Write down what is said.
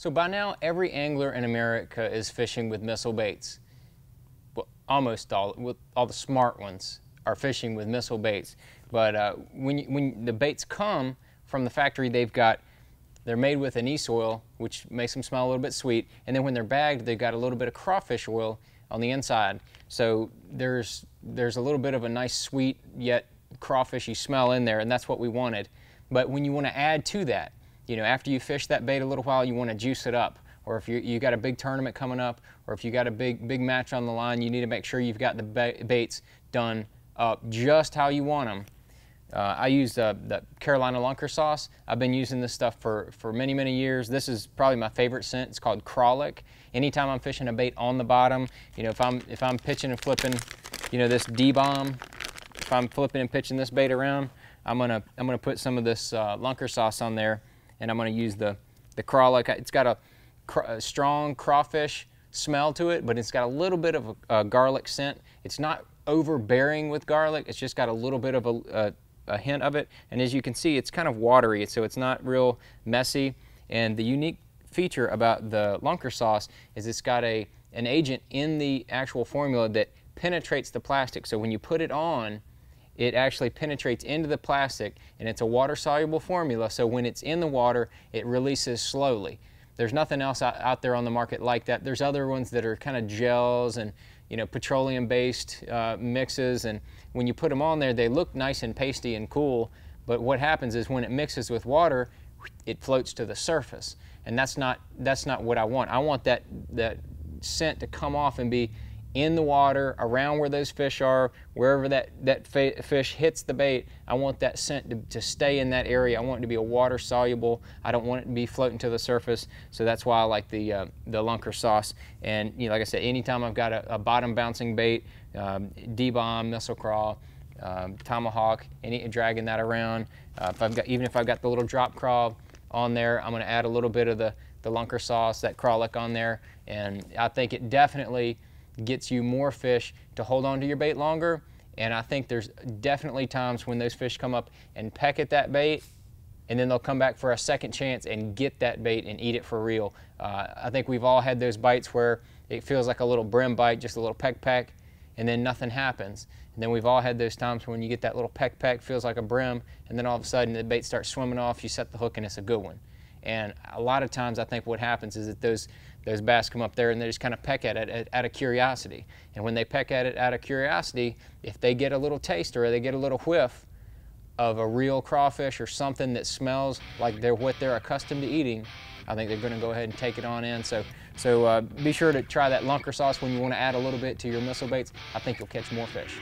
So by now, every angler in America is fishing with missile baits. Well, almost all the smart ones are fishing with missile baits. But when the baits come from the factory, they're made with anise oil, which makes them smell a little bit sweet. And then when they're bagged, they've got a little bit of crawfish oil on the inside. So there's a little bit of a nice sweet yet crawfishy smell in there, and that's what we wanted. But when you want to add to that, you know, after you fish that bait a little while, you want to juice it up. Or if you got a big tournament coming up, or if you got a big match on the line, you need to make sure you've got the baits done up just how you want them. I use the Carolina Lunker Sauce. I've been using this stuff for many, many years. This is probably my favorite scent. It's called Crawlick. Anytime I'm fishing a bait on the bottom, you know, if I'm pitching and flipping, you know, this D-bomb, if I'm flipping and pitching this bait around, I'm gonna put some of this Lunker Sauce on there, and I'm gonna use the Crawlick. It's got a strong crawfish smell to it, but it's got a little bit of a garlic scent. It's not overbearing with garlic. It's just got a little bit of a hint of it. And as you can see, it's kind of watery, so it's not real messy. And the unique feature about the Lunker Sauce is it's got an agent in the actual formula that penetrates the plastic. So when you put it on, it actually penetrates into the plastic, and it's a water-soluble formula, so when it's in the water, it releases slowly. There's nothing else out there on the market like that. There's other ones that are kind of gels and, you know, petroleum-based mixes, and when you put them on there, they look nice and pasty and cool, but what happens is when it mixes with water, it floats to the surface, and that's not what I want. I want that scent to come off and be in the water, around where those fish are, wherever that fish hits the bait. I want that scent to stay in that area. I want it to be a water soluble. I don't want it to be floating to the surface. So that's why I like the Lunker Sauce. And you know, like I said, anytime I've got a bottom bouncing bait, D-bomb, missile craw, tomahawk, dragging that around. Even if I've got the little drop craw on there, I'm going to add a little bit of the Lunker Sauce, that crawlick on there, and I think it definitely gets you more fish to hold on to your bait longer. And I think there's definitely times when those fish come up and peck at that bait, and then they'll come back for a second chance and get that bait and eat it for real. I think we've all had those bites where it feels like a little brim bite, just a little peck, and then nothing happens. And then we've all had those times when you get that little peck, feels like a brim, and then all of a sudden the bait starts swimming off, you set the hook, and it's a good one. And a lot of times I think what happens is that those bass come up there and they just kind of peck at it out of curiosity. And when they peck at it out of curiosity, if they get a little taste or they get a little whiff of a real crawfish or something that smells like what they're accustomed to eating, I think they're going to go ahead and take it on in. So be sure to try that Lunker Sauce when you want to add a little bit to your missile baits. I think you'll catch more fish.